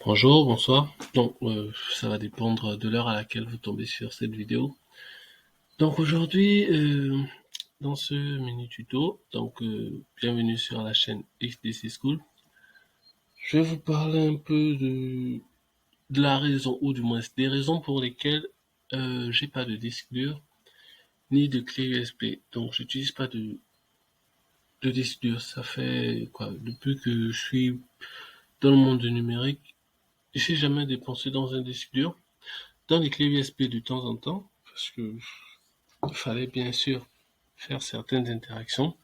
Bonjour, bonsoir. Donc, ça va dépendre de l'heure à laquelle vous tombez sur cette vidéo. Donc aujourd'hui, dans ce mini tuto, bienvenue sur la chaîne XDC School. Je vais vous parler un peu de la raison, ou du moins des raisons pour lesquelles j'ai pas de disque dur ni de clé USB. Donc, j'utilise pas de disque dur. Ça fait quoi? Depuis que je suis dans le monde du numérique, j'ai jamais dépensé dans un disque dur. Dans les clés USB de temps en temps, parce que il fallait bien sûr faire certaines interactions.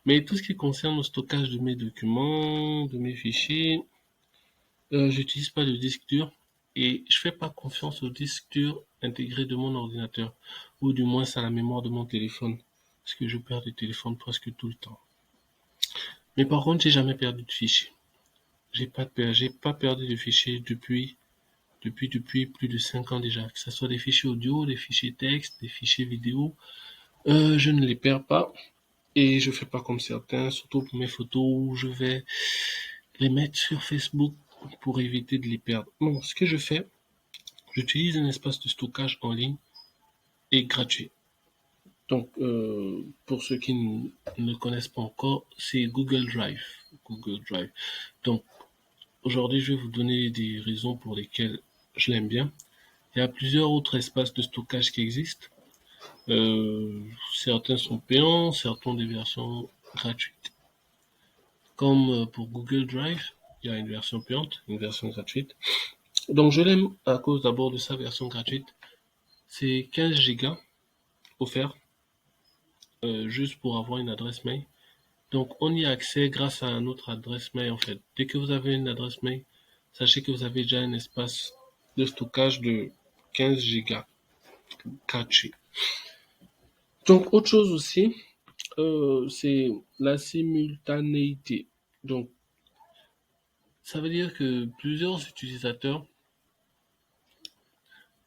Mais tout ce qui concerne le stockage de mes documents, de mes fichiers, j'utilise pas de disque dur et je fais pas confiance au disque dur intégré de mon ordinateur, ou du moins à la mémoire de mon téléphone, parce que je perds des téléphones presque tout le temps. Mais par contre, j'ai jamais perdu de fichiers. J'ai pas perdu de fichiers depuis plus de 5 ans déjà, que ce soit des fichiers audio, des fichiers texte, des fichiers vidéo. Je ne les perds pas et je fais pas comme certains, surtout pour mes photos où je vais les mettre sur Facebook pour éviter de les perdre. Non, ce que je fais, j'utilise un espace de stockage en ligne et gratuit. Donc, pour ceux qui ne connaissent pas encore, c'est Google Drive. Google Drive. Donc, aujourd'hui, je vais vous donner des raisons pour lesquelles je l'aime bien. Il y a plusieurs autres espaces de stockage qui existent. Certains sont payants, certains ont des versions gratuites. Comme pour Google Drive, il y a une version payante, une version gratuite. Donc je l'aime à cause d'abord de sa version gratuite. C'est 15 gigas offert juste pour avoir une adresse mail. Donc on y a accès grâce à notre adresse mail en fait. Dès que vous avez une adresse mail, sachez que vous avez déjà un espace de stockage de 15 gigas gratuit. Donc autre chose aussi, c'est la simultanéité. Donc ça veut dire que plusieurs utilisateurs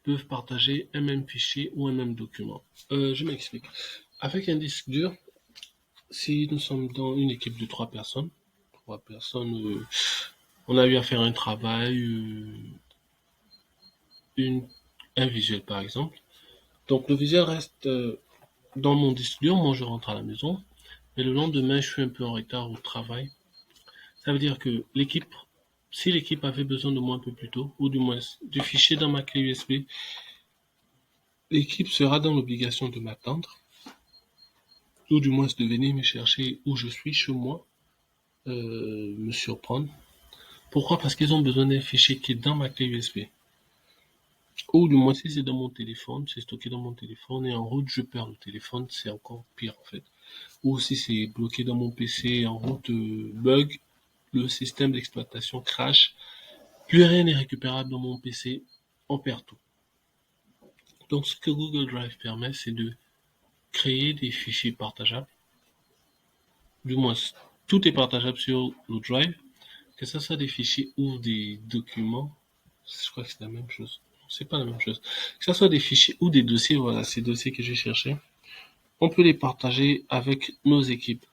peuvent partager un même fichier ou un même document. Je m'explique. Avec un disque dur, si nous sommes dans une équipe de trois personnes, on a eu à faire un travail, une, un visuel par exemple. Donc le visuel reste dans mon disque dur, moi je rentre à la maison, mais le lendemain je suis un peu en retard au travail. Ça veut dire que si l'équipe avait besoin de moi un peu plus tôt, ou du moins du fichier dans ma clé USB, l'équipe sera dans l'obligation de m'attendre, ou du moins de venir me chercher où je suis chez moi, me surprendre. Pourquoi? Parce qu'ils ont besoin d'un fichier qui est dans ma clé USB. Ou du moins si c'est dans mon téléphone, c'est stocké dans mon téléphone et en route je perds le téléphone, c'est encore pire en fait. Ou si c'est bloqué dans mon PC en route bug, le système d'exploitation crash, plus rien n'est récupérable dans mon PC, on perd tout. Donc ce que Google Drive permet, c'est de créer des fichiers partageables. Du moins, tout est partageable sur le Drive, que ce soit des fichiers ou des documents. Je crois que c'est la même chose. C'est pas la même chose. Que ce soit des fichiers ou des dossiers, voilà, ces dossiers que j'ai cherchés, on peut les partager avec nos équipes.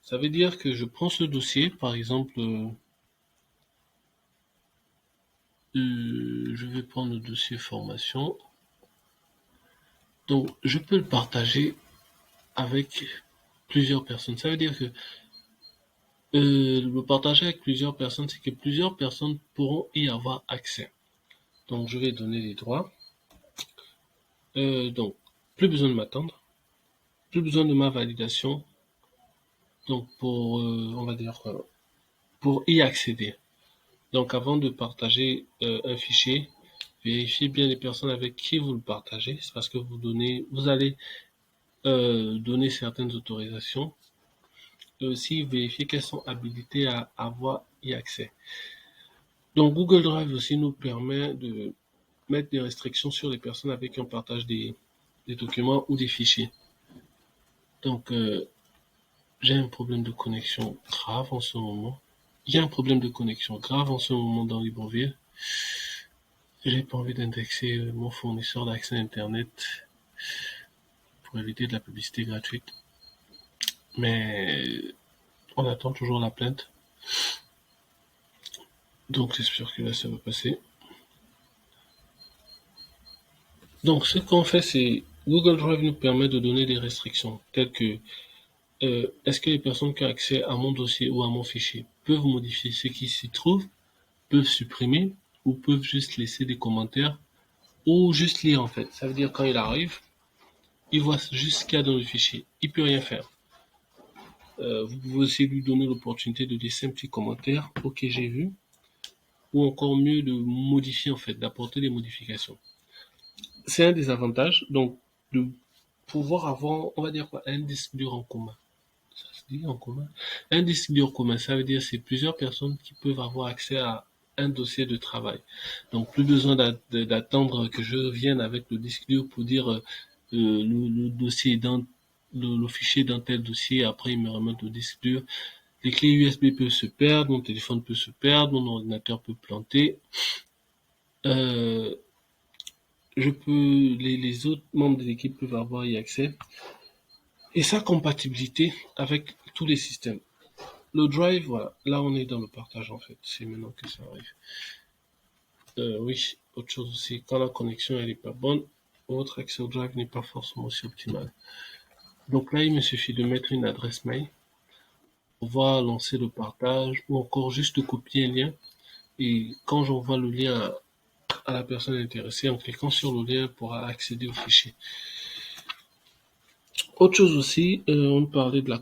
Ça veut dire que je prends ce dossier, par exemple, je vais prendre le dossier formation. Donc, je peux le partager avec plusieurs personnes. Ça veut dire que le partager avec plusieurs personnes, c'est que plusieurs personnes pourront y avoir accès. Donc, je vais donner les droits. Donc, plus besoin de m'attendre, plus besoin de ma validation. Donc, on va dire, pour y accéder. Donc, avant de partager un fichier, vérifiez bien les personnes avec qui vous le partagez. C'est parce que vous allez donner certaines autorisations. Et aussi, vérifier qu'elles sont habilitées à avoir y accès. Donc, Google Drive aussi nous permet de mettre des restrictions sur les personnes avec qui on partage des documents ou des fichiers. Donc, j'ai un problème de connexion grave en ce moment. Il y a un problème de connexion grave en ce moment dans Libreville. J'ai pas envie d'indexer mon fournisseur d'accès Internet pour éviter de la publicité gratuite. Mais on attend toujours la plainte. Donc j'espère que là ça va passer. Donc ce qu'on fait, c'est Google Drive nous permet de donner des restrictions telles que est-ce que les personnes qui ont accès à mon dossier ou à mon fichier peuvent modifier ce qui s'y trouve, peuvent supprimer ou peuvent juste laisser des commentaires ou juste lire en fait. Ça veut dire quand il arrive, il voit juste ce qu'il y a dans le fichier. Il peut rien faire. Vous pouvez aussi lui donner l'opportunité de laisser un petit commentaire. Ok, j'ai vu. Ou encore mieux de modifier en fait, d'apporter des modifications. C'est un des avantages, donc de pouvoir avoir, on va dire quoi, un disque dur en commun. Ça se dit en commun. Un disque dur commun, ça veut dire c'est plusieurs personnes qui peuvent avoir accès à un dossier de travail. Donc plus besoin d'attendre que je vienne avec le disque dur pour dire le dossier dans le fichier dans tel dossier, après il me remonte le disque dur. Les clés USB peuvent se perdre, mon téléphone peut se perdre, mon ordinateur peut planter. Euh, les autres membres de l'équipe peuvent avoir y accès. Et sa compatibilité avec tous les systèmes. Le drive, voilà, là on est dans le partage en fait, c'est maintenant que ça arrive. Oui, autre chose aussi, quand la connexion elle est pas bonne, votre accès au drive n'est pas forcément aussi optimal. Donc là, il me suffit de mettre une adresse mail, on va lancer le partage ou encore juste copier un lien et quand j'envoie le lien à la personne intéressée, en cliquant sur le lien, elle pourra accéder au fichier. Autre chose aussi, on parlait de la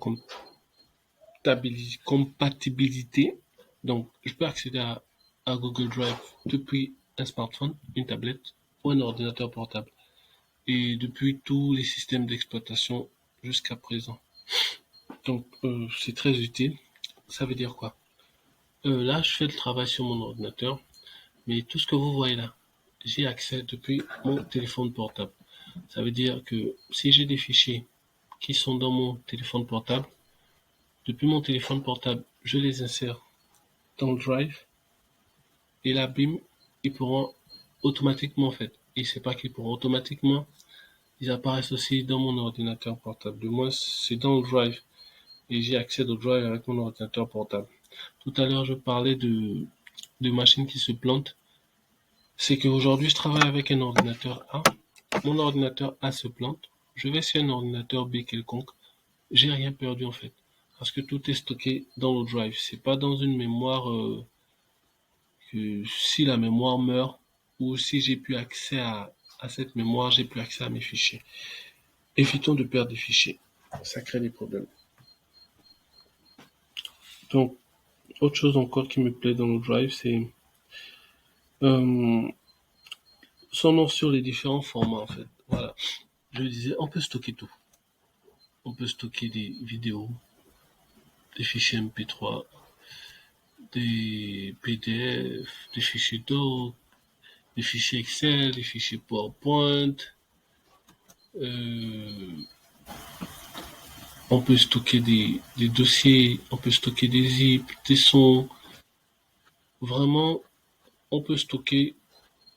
compatibilité. Donc, je peux accéder à Google Drive depuis un smartphone, une tablette ou un ordinateur portable. Et depuis tous les systèmes d'exploitation jusqu'à présent. Donc, c'est très utile. Ça veut dire quoi? Là, je fais le travail sur mon ordinateur, mais tout ce que vous voyez là, j'ai accès depuis mon téléphone portable. Ça veut dire que si j'ai des fichiers qui sont dans mon téléphone portable, depuis mon téléphone portable, je les insère dans le Drive et là, bim, ils pourront automatiquement, en fait, et c'est pas qu'ils pourront automatiquement, ils apparaissent aussi dans mon ordinateur portable. Du moins, c'est dans le Drive et j'ai accès au Drive avec mon ordinateur portable. Tout à l'heure, je parlais de machines qui se plantent. C'est qu'aujourd'hui, je travaille avec un ordinateur A. Mon ordinateur A se plante. Je vais sur un ordinateur B quelconque. J'ai rien perdu en fait. Parce que tout est stocké dans le Drive. C'est pas dans une mémoire que si la mémoire meurt ou si j'ai plus accès à cette mémoire, j'ai plus accès à mes fichiers. Évitons de perdre des fichiers. Ça crée des problèmes. Donc, autre chose encore qui me plaît dans le Drive, c'est euh, son nom sur les différents formats en fait. Voilà. Je disais, on peut stocker tout. On peut stocker des vidéos, des fichiers MP3, des PDF, des fichiers doc, des fichiers Excel, des fichiers PowerPoint. Euh, on peut stocker des dossiers, on peut stocker des zips, des sons. Vraiment, on peut stocker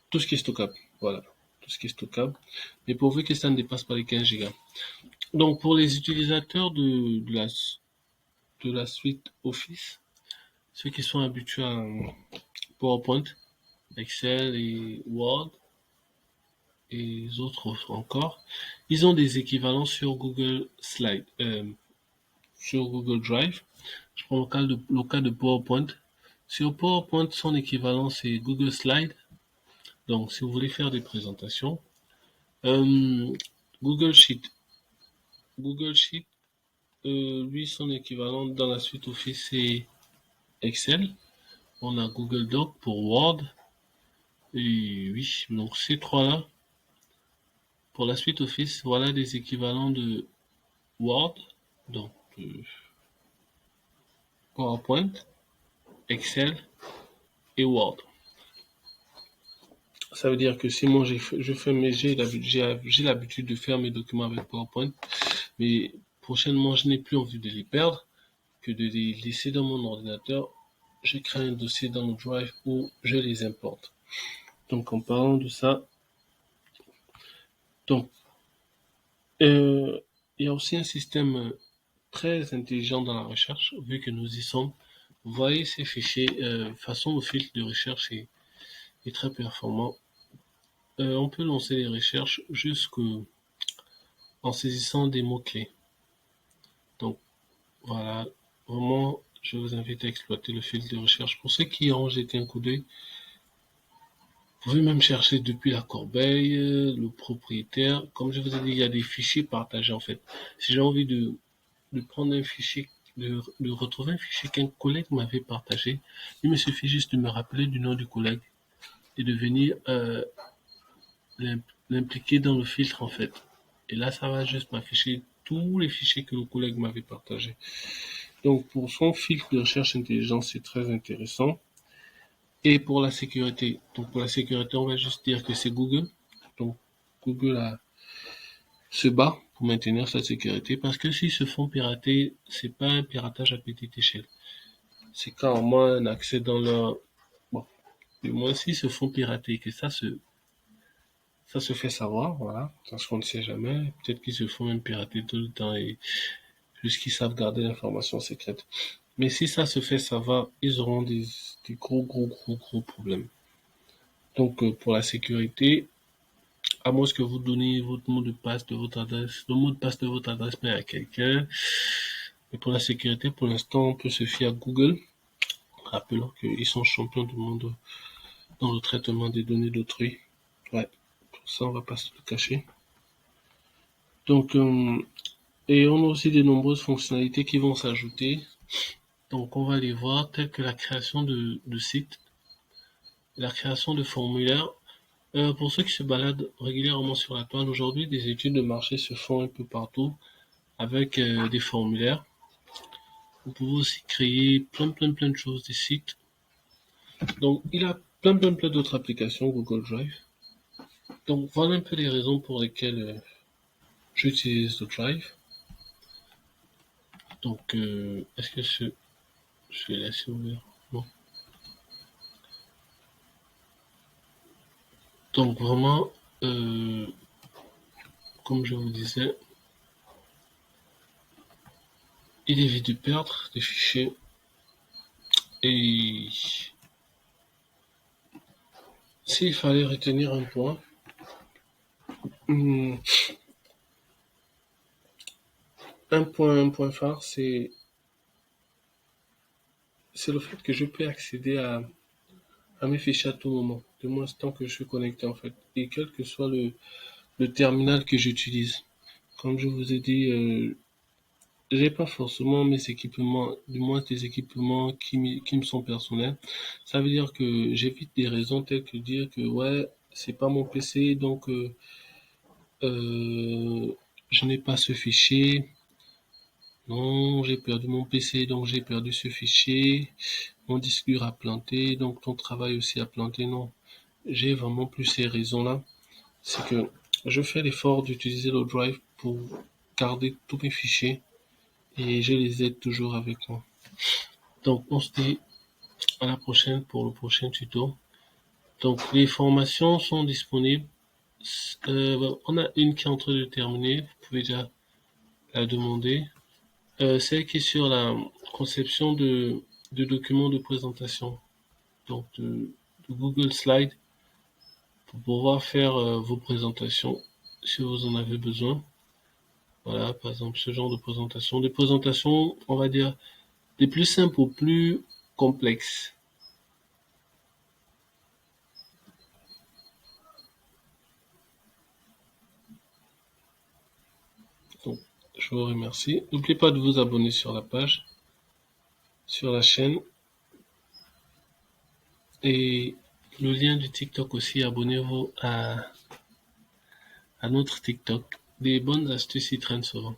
tout ce qui est stockable. Voilà, tout ce qui est stockable. Mais pourvu que ça ne dépasse pas les 15 Go. Donc, pour les utilisateurs de la suite Office, ceux qui sont habitués à PowerPoint, Excel et Word, et autres encore, ils ont des équivalents sur Google Slide, sur Google Drive. Je prends le cas de PowerPoint. Sur PowerPoint, son équivalent c'est Google Slide. Donc, si vous voulez faire des présentations, euh, Google Sheet. Google Sheet, lui, son équivalent dans la suite Office c'est Excel. On a Google Doc pour Word. Et oui, donc ces trois-là, pour la suite Office, voilà des équivalents de Word, donc PowerPoint, Excel et Word. Ça veut dire que si moi j'ai l'habitude de faire mes documents avec PowerPoint, mais prochainement je n'ai plus envie de les perdre que de les laisser dans mon ordinateur. Je crée un dossier dans le Drive où je les importe. Donc en parlant de ça, donc euh, il y a aussi un système très intelligent dans la recherche, vu que nous y sommes. Vous voyez ces fichiers, façon le filtre de recherche est très performant. On peut lancer les recherches jusqu'en saisissant des mots-clés. Donc voilà, vraiment, je vous invite à exploiter le filtre de recherche. Pour ceux qui ont jeté un coup d'œil, vous pouvez même chercher depuis la corbeille, le propriétaire. Comme je vous ai dit, il y a des fichiers partagés en fait. Si j'ai envie de prendre un fichier, de retrouver un fichier qu'un collègue m'avait partagé, il me suffit juste de me rappeler du nom du collègue et de venir l'impliquer dans le filtre en fait. Et là, ça va juste m'afficher tous les fichiers que le collègue m'avait partagés. Donc pour son filtre de recherche intelligent, c'est très intéressant. Et pour la sécurité, on va juste dire que c'est Google. Donc Google se bat pour maintenir sa sécurité parce que s'ils se font pirater, c'est pas un piratage à petite échelle. C'est carrément un accès dans leur... Bon, du moins s'ils se font pirater, que ça se fait savoir, voilà, parce qu'on ne sait jamais. Peut-être qu'ils se font même pirater tout le temps et puisqu'ils savent garder l'information secrète. Mais si ça se fait savoir, ils auront des gros problèmes. Donc pour la sécurité, à moins que vous donniez votre mot de passe de votre adresse, le mot de passe de votre adresse mail à quelqu'un. Mais pour la sécurité, pour l'instant, on peut se fier à Google. Rappelons qu'ils sont champions du monde dans le traitement des données d'autrui. Ouais, pour ça, on va pas se le cacher. Donc, et on a aussi de nombreuses fonctionnalités qui vont s'ajouter. Donc, on va les voir, telles que la création de sites, la création de formulaires. Pour ceux qui se baladent régulièrement sur la toile, aujourd'hui, des études de marché se font un peu partout avec des formulaires. Vous pouvez aussi créer plein de choses, des sites. Donc, il a plein d'autres applications Google Drive. Donc, voilà un peu les raisons pour lesquelles j'utilise le Drive. Donc, est-ce que je vais laisser ouvert? Non. Donc, vraiment, comme je vous disais, il évite de perdre des fichiers et s'il fallait retenir un point, un point phare, c'est le fait que je peux accéder à mes fichiers à tout moment, du moins tant que je suis connecté en fait, et quel que soit le terminal que j'utilise. Comme je vous ai dit, j'ai pas forcément mes équipements, du moins des équipements qui me sont personnels. Ça veut dire que j'évite des raisons telles que dire que ouais, c'est pas mon PC, donc je n'ai pas ce fichier. Non, j'ai perdu mon PC, donc j'ai perdu ce fichier. Mon disque dur a planté, donc ton travail aussi a planté. Non, j'ai vraiment plus ces raisons-là. C'est que je fais l'effort d'utiliser le Drive pour garder tous mes fichiers et je les ai toujours avec moi. Donc on se dit à la prochaine pour le prochain tuto. Donc les formations sont disponibles. On a une qui est en train de terminer, vous pouvez déjà la demander. Celle qui est sur la conception de documents de présentation, donc de Google Slide, pour pouvoir faire vos présentations si vous en avez besoin. Voilà, par exemple, ce genre de présentation. Des présentations, on va dire, des plus simples aux plus complexes. Donc, je vous remercie. N'oubliez pas de vous abonner sur la page, sur la chaîne. Et le lien du TikTok aussi, abonnez-vous à notre TikTok. Des bonnes astuces y traînent souvent.